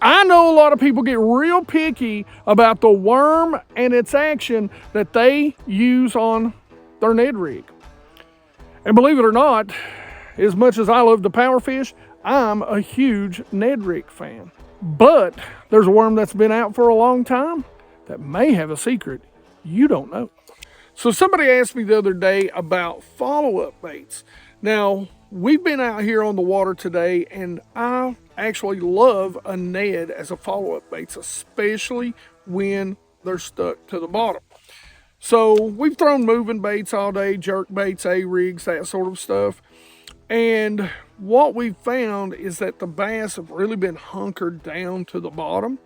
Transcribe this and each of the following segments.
I know a lot of people get real picky about the worm and its action that they use on their Ned rig. And believe it or not, as much as I love to power fish, I'm a huge Ned rig fan. But there's a worm that's been out for a long time that may have a secret you don't know. So somebody asked me the other day about follow-up baits. Now, we've been out here on the water today, and I actually love a Ned as a follow-up bait, especially when they're stuck to the bottom. So we've thrown moving baits all day, jerk baits, A-rigs, that sort of stuff. And what we've found is that the bass have really been hunkered down to the bottom.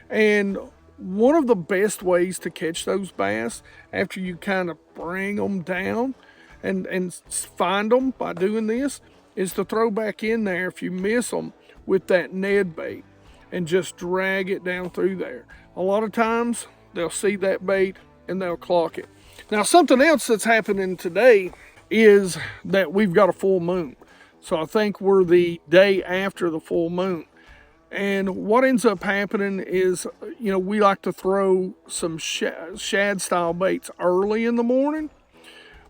And one of the best ways to catch those bass after you kind of bring them down and find them by doing this is to throw back in there, if you miss them, with that Ned bait and just drag it down through there. A lot of times they'll see that bait and they'll clock it. Now, something else that's happening today is that we've got a full moon. So I think we're the day after the full moon. And what ends up happening is, we like to throw some shad style baits early in the morning,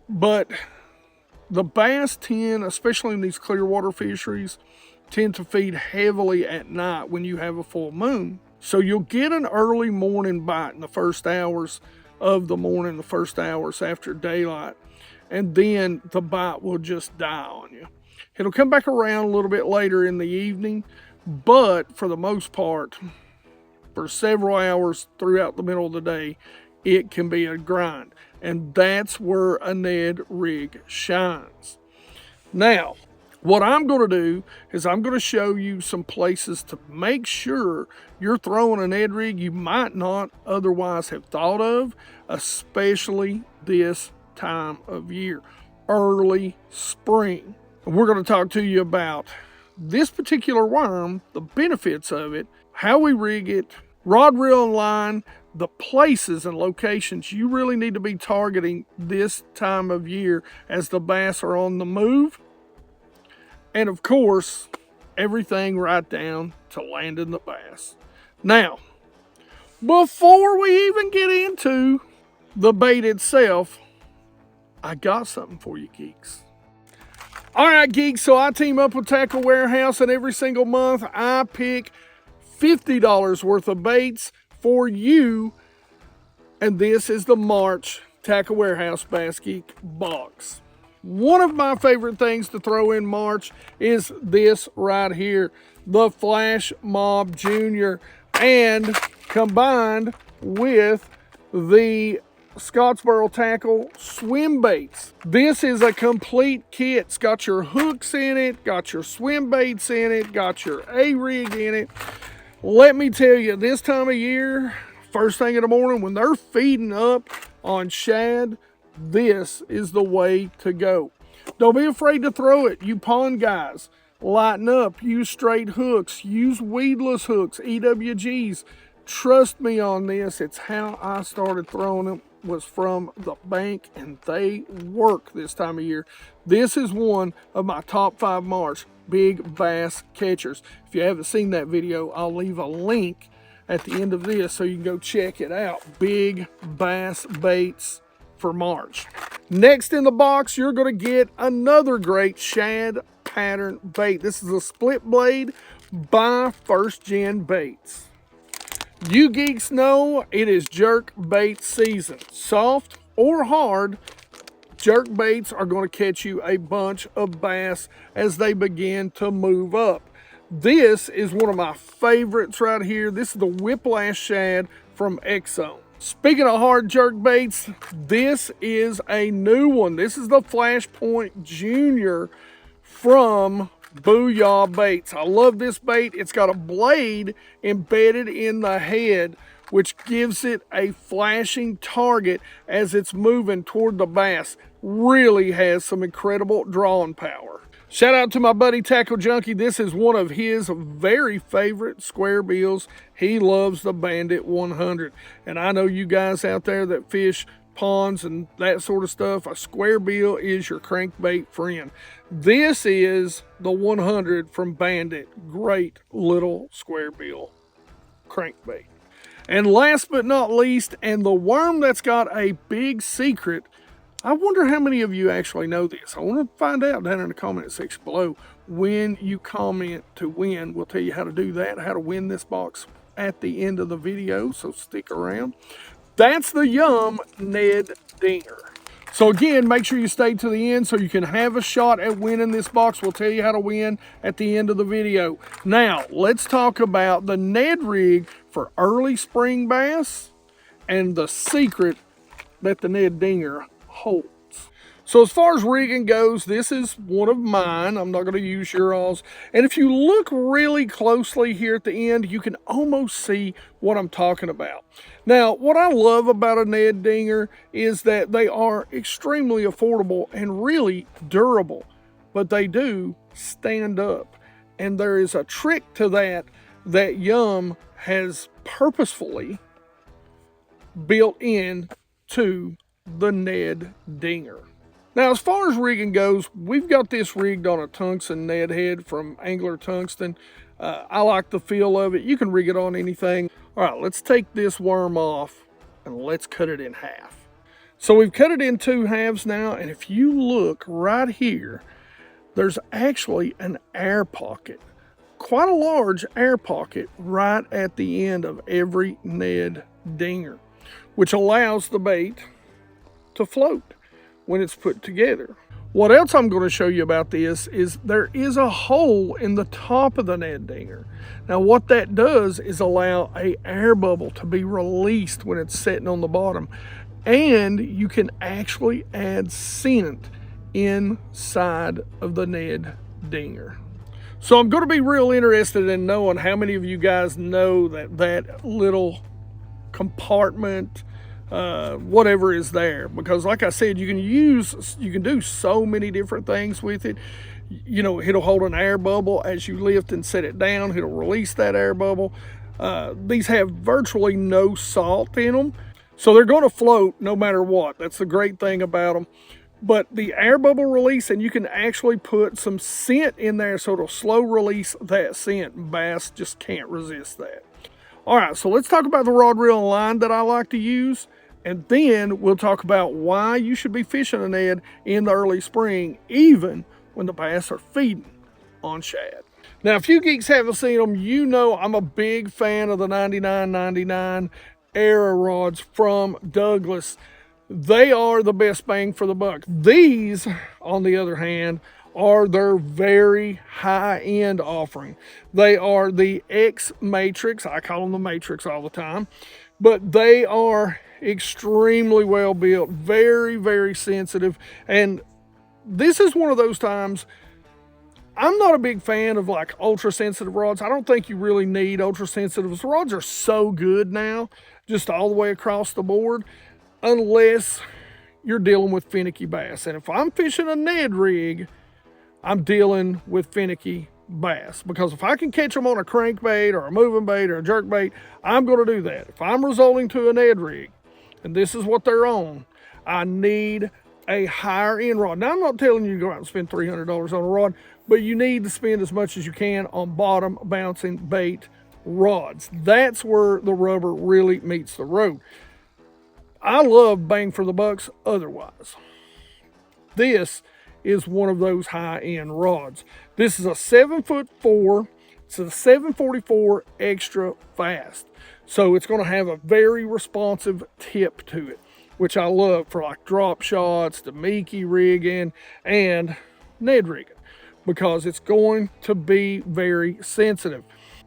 but the bass tend, especially in these clear water fisheries, tend to feed heavily at night when you have a full moon. So you'll get an early morning bite in the first hours of the morning, the first hours after daylight, and then the bite will just die on you. It'll come back around a little bit later in the evening, but for the most part, for several hours throughout the middle of the day, it can be a grind. And that's where a Ned rig shines. Now, what I'm going to do is I'm going to show you some places to make sure you're throwing a Ned rig you might not otherwise have thought of, especially this time of year, early spring. And we're going to talk to you about this particular worm, the benefits of it, how we rig it, rod, reel, and line, the places and locations you really need to be targeting this time of year as the bass are on the move, and of course, everything right down to landing the bass. Now, before we even get into the bait itself, I got something for you geeks. All right, geeks, so I team up with Tackle Warehouse, and every single month I pick $50 worth of baits for you, and this is the March Tackle Warehouse BassGeek box. One of my favorite things to throw in March is this right here, the Flash Mob Junior, and combined with the Scottsboro Tackle swim baits. This is a complete kit. It's got your hooks in it, got your swim baits in it, got your A-rig in it. Let me tell you, this time of year, first thing in the morning when they're feeding up on shad, this is the way to go. Don't be afraid to throw it. You pond guys, lighten up, use straight hooks, use weedless hooks, EWGs. Trust me on this. It's how I started throwing them, was from the bank, and they work this time of year. This is one of my top 5 March big bass catchers. If you haven't seen that video, I'll leave a link at the end of this so you can go check it out. Big bass baits for March. Next in the box, you're going to get another great shad pattern bait. This is a split blade by First Gen Baits. You geeks know it is jerk bait season. Soft or hard, jerk baits are going to catch you a bunch of bass as they begin to move up. This is one of my favorites right here. This is the Whiplash Shad from Exxon. Speaking of hard jerk baits, this is a new one. This is the Flashpoint Junior from Booyah Baits. I love this bait. It's got a blade embedded in the head, which gives it a flashing target as it's moving toward the bass. Really has some incredible drawing power. Shout out to my buddy Tackle Junkie. This is one of his very favorite square bills. He loves the Bandit 100. And I know you guys out there that fish ponds and that sort of stuff, a square bill is your crankbait friend. This is the 100 from Bandit. Great little square bill. crankbait. And last but not least, and the worm that's got a big secret, I wonder how many of you actually know this. I want to find out down in the comment section below. When you comment to win, we'll tell you how to do that, how to win this box at the end of the video, so stick around. That's the YUM Ned Dinger. So again, make sure you stay to the end so you can have a shot at winning this box. We'll tell you how to win at the end of the video. Now, let's talk about the Ned rig for early spring bass and the secret that the Ned Dinger holds. So as far as rigging goes, this is one of mine. I'm not going to use your alls. And if you look really closely here at the end, you can almost see what I'm talking about. Now, what I love about a Ned Dinger is that they are extremely affordable and really durable, but they do stand up. And there is a trick to that YUM has purposefully built in to the Ned Dinger. Now, as far as rigging goes, we've got this rigged on a tungsten Ned head from Angler Tungsten. I like the feel of it. You can rig it on anything. All right, let's take this worm off and let's cut it in half. So we've cut it in 2 halves now, and if you look right here, there's actually an air pocket. Quite a large air pocket right at the end of every Ned Dinger, which allows the bait to float when it's put together. What else I'm going to show you about this is there is a hole in the top of the Ned Dinger. Now what that does is allow a air bubble to be released when it's sitting on the bottom, and you can actually add scent inside of the Ned Dinger. So I'm going to be real interested in knowing how many of you guys know that little compartment, whatever is there, because like I said, you can do so many different things with it. You know, it'll hold an air bubble as you lift and set it down. It'll release that air bubble. These have virtually no salt in them, so they're going to float no matter what. That's the great thing about them. But the air bubble release, and you can actually put some scent in there so it'll slow release that scent. Bass just can't resist that. All right, so let's talk about the rod, reel, and line that I like to use, and then we'll talk about why you should be fishing a Ned in the early spring, even when the bass are feeding on shad. Now, if you geeks haven't seen them, you know I'm a big fan of the 99.99 Era rods from Douglas. They are the best bang for the buck. These, on the other hand, are their very high-end offering. They are the X Matrix. I call them the Matrix all the time. But they are extremely well built, very, very sensitive. And this is one of those times, I'm not a big fan of like ultra-sensitive rods. I don't think you really need ultra-sensitive. The rods are so good now, just all the way across the board, unless you're dealing with finicky bass. And if I'm fishing a Ned rig, I'm dealing with finicky bass, because if I can catch them on a crankbait or a moving bait or a jerkbait, I'm going to do that. If I'm resorting to a Ned rig, and this is what they're on, I need a higher end rod. Now, I'm not telling you to go out and spend $300 on a rod, but you need to spend as much as you can on bottom bouncing bait rods. That's where the rubber really meets the road. I love bang for the bucks otherwise. This is one of those high-end rods. This is a 7'4". It's a 744 extra fast. So it's going to have a very responsive tip to it, which I love for like drop shots, Demiki rigging, and Ned rigging, because it's going to be very sensitive.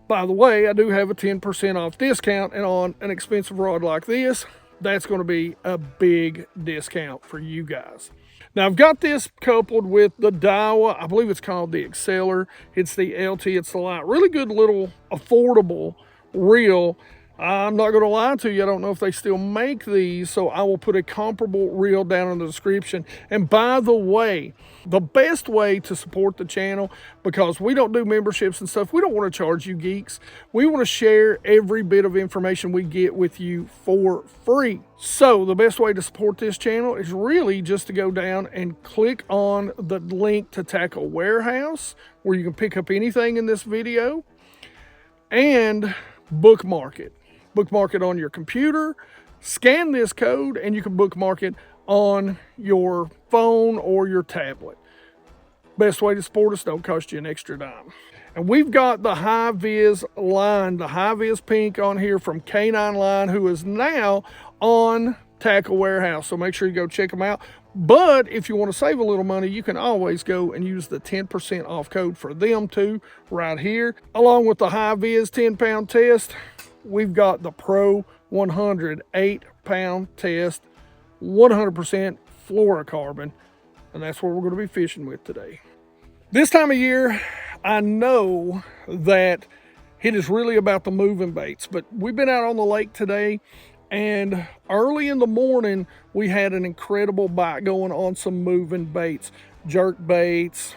By the way, I do have a 10% off discount, and on an expensive rod like this, that's going to be a big discount for you guys. Now, I've got this coupled with the Daiwa. I believe it's called the Exceller. It's the LT, it's the light. Really good little affordable reel. I'm not going to lie to you, I don't know if they still make these, so I will put a comparable reel down in the description. And by the way, the best way to support the channel, because we don't do memberships and stuff, we don't want to charge you geeks. We want to share every bit of information we get with you for free. So the best way to support this channel is really just to go down and click on the link to Tackle Warehouse, where you can pick up anything in this video, and bookmark it. Bookmark it on your computer, scan this code, and you can bookmark it on your phone or your tablet. Best way to support us, don't cost you an extra dime. And we've got the high vis line, the high vis pink on here from K9 Line, who is now on Tackle Warehouse. So make sure you go check them out. But if you want to save a little money, you can always go and use the 10% off code for them too, right here. Along with the high vis 10-pound test, we've got the Pro 100 8-pound test, 100% fluorocarbon. And that's what we're going to be fishing with today. This time of year, I know that it is really about the moving baits, but we've been out on the lake today, and early in the morning, we had an incredible bite going on some moving baits, jerk baits,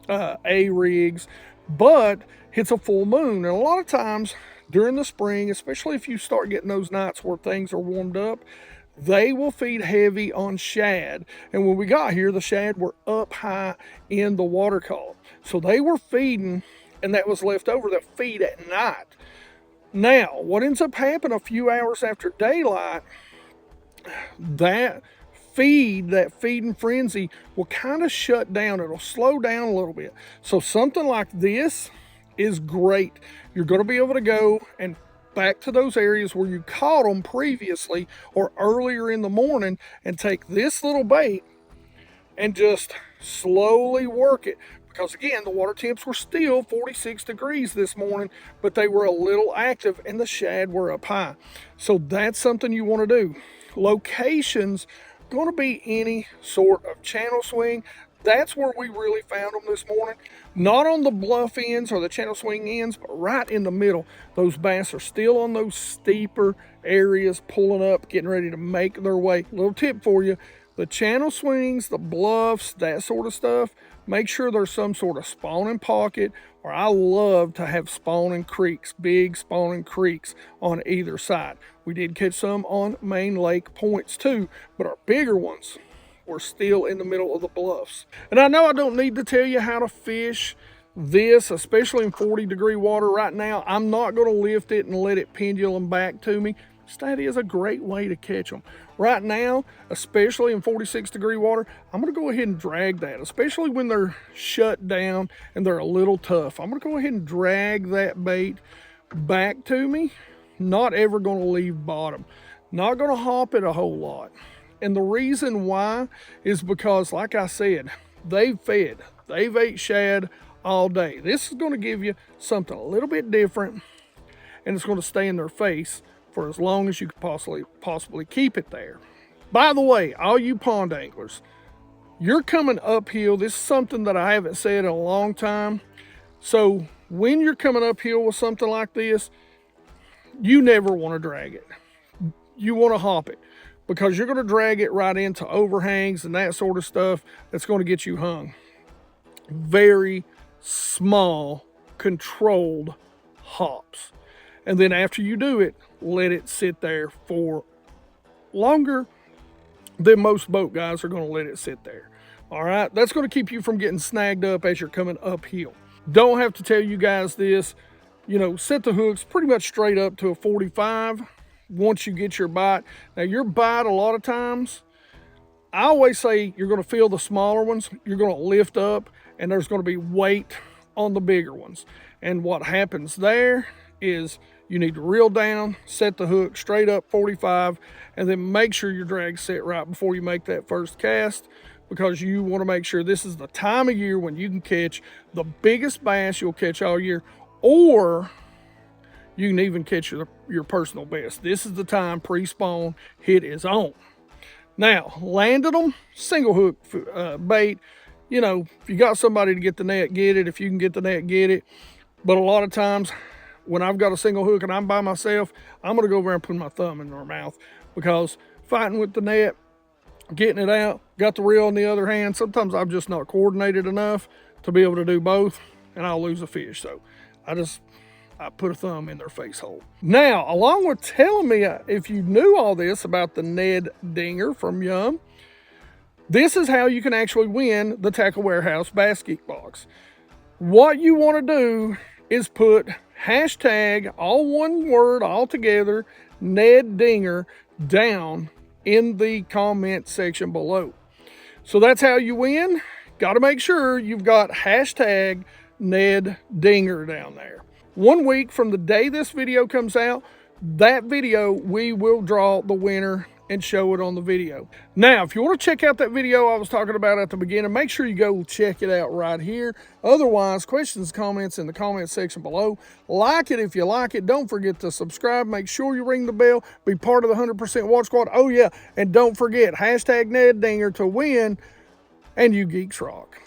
A-rigs, but it's a full moon. And a lot of times during the spring, especially if you start getting those nights where things are warmed up, they will feed heavy on shad. And when we got here, the shad were up high in the water column. So they were feeding, and that was left over, that feed at night. Now, what ends up happening a few hours after daylight, that feeding frenzy will kind of shut down. It'll slow down a little bit. So something like this is great. You're going to be able to go and back to those areas where you caught them previously or earlier in the morning and take this little bait and just slowly work it. Because again, the water temps were still 46 degrees this morning, but they were a little active and the shad were up high. So that's something you want to do. Locations, going to be any sort of channel swing. That's where we really found them this morning. Not on the bluff ends or the channel swing ends, but right in the middle. Those bass are still on those steeper areas, pulling up, getting ready to make their way. Little tip for you, the channel swings, the bluffs, that sort of stuff, make sure there's some sort of spawning pocket, or I love to have spawning creeks, big spawning creeks on either side. We did catch some on main lake points too, but our bigger ones were still in the middle of the bluffs. And I know I don't need to tell you how to fish this, especially in 40-degree water right now. I'm not going to lift it and let it pendulum back to me. That is a great way to catch them. Right now, especially in 46-degree water, I'm going to go ahead and drag that, especially when they're shut down and they're a little tough. I'm going to go ahead and drag that bait back to me. Not ever going to leave bottom. Not going to hop it a whole lot. And the reason why is because, like I said, they've fed. They've ate shad all day. This is going to give you something a little bit different, and it's going to stay in their face for as long as you could possibly keep it there. By the way, all you pond anglers, you're coming uphill. This is something that I haven't said in a long time. So when you're coming uphill with something like this, you never want to drag it. You want to hop it, because you're going to drag it right into overhangs and that sort of stuff that's going to get you hung. Very small, controlled hops. And then after you do it, let it sit there for longer than most boat guys are going to let it sit there. All right, that's going to keep you from getting snagged up as you're coming uphill. Don't have to tell you guys this. You know, set the hooks pretty much straight up to a 45 once you get your bite. Now, your bite, a lot of times, I always say you're going to feel the smaller ones. You're going to lift up, and there's going to be weight on the bigger ones. And what happens there is you need to reel down, set the hook straight up 45, and then make sure your drag's set right before you make that first cast, because you want to make sure this is the time of year when you can catch the biggest bass you'll catch all year, or you can even catch your personal best. This is the time pre-spawn hit is on. Now, landed them, single hook bait. You know, if you got somebody to get the net, get it. If you can get the net, get it. But a lot of times, when I've got a single hook and I'm by myself, I'm going to go over and put my thumb in their mouth, because fighting with the net, getting it out, got the reel in the other hand, sometimes I'm just not coordinated enough to be able to do both, and I'll lose a fish. So I put a thumb in their face hole. Now, along with telling me if you knew all this about the Ned Dinger from YUM, this is how you can actually win the Tackle Warehouse BassGeek box. What you want to do is put hashtag, all one word, all together, Ned Dinger, down in the comment section below. So that's how you win. Got to make sure you've got hashtag Ned Dinger down there. 1 week from the day this video comes out, that video, we will draw the winner and show it on the video. Now, if you want to check out that video I was talking about at the beginning, make sure you go check it out right here. Otherwise, questions, comments in the comment section below. Like it if you like it. Don't forget to subscribe. Make sure you ring the bell. Be part of the 100% Watch Squad. Oh yeah, and don't forget, hashtag Ned Dinger to win, and you geeks rock.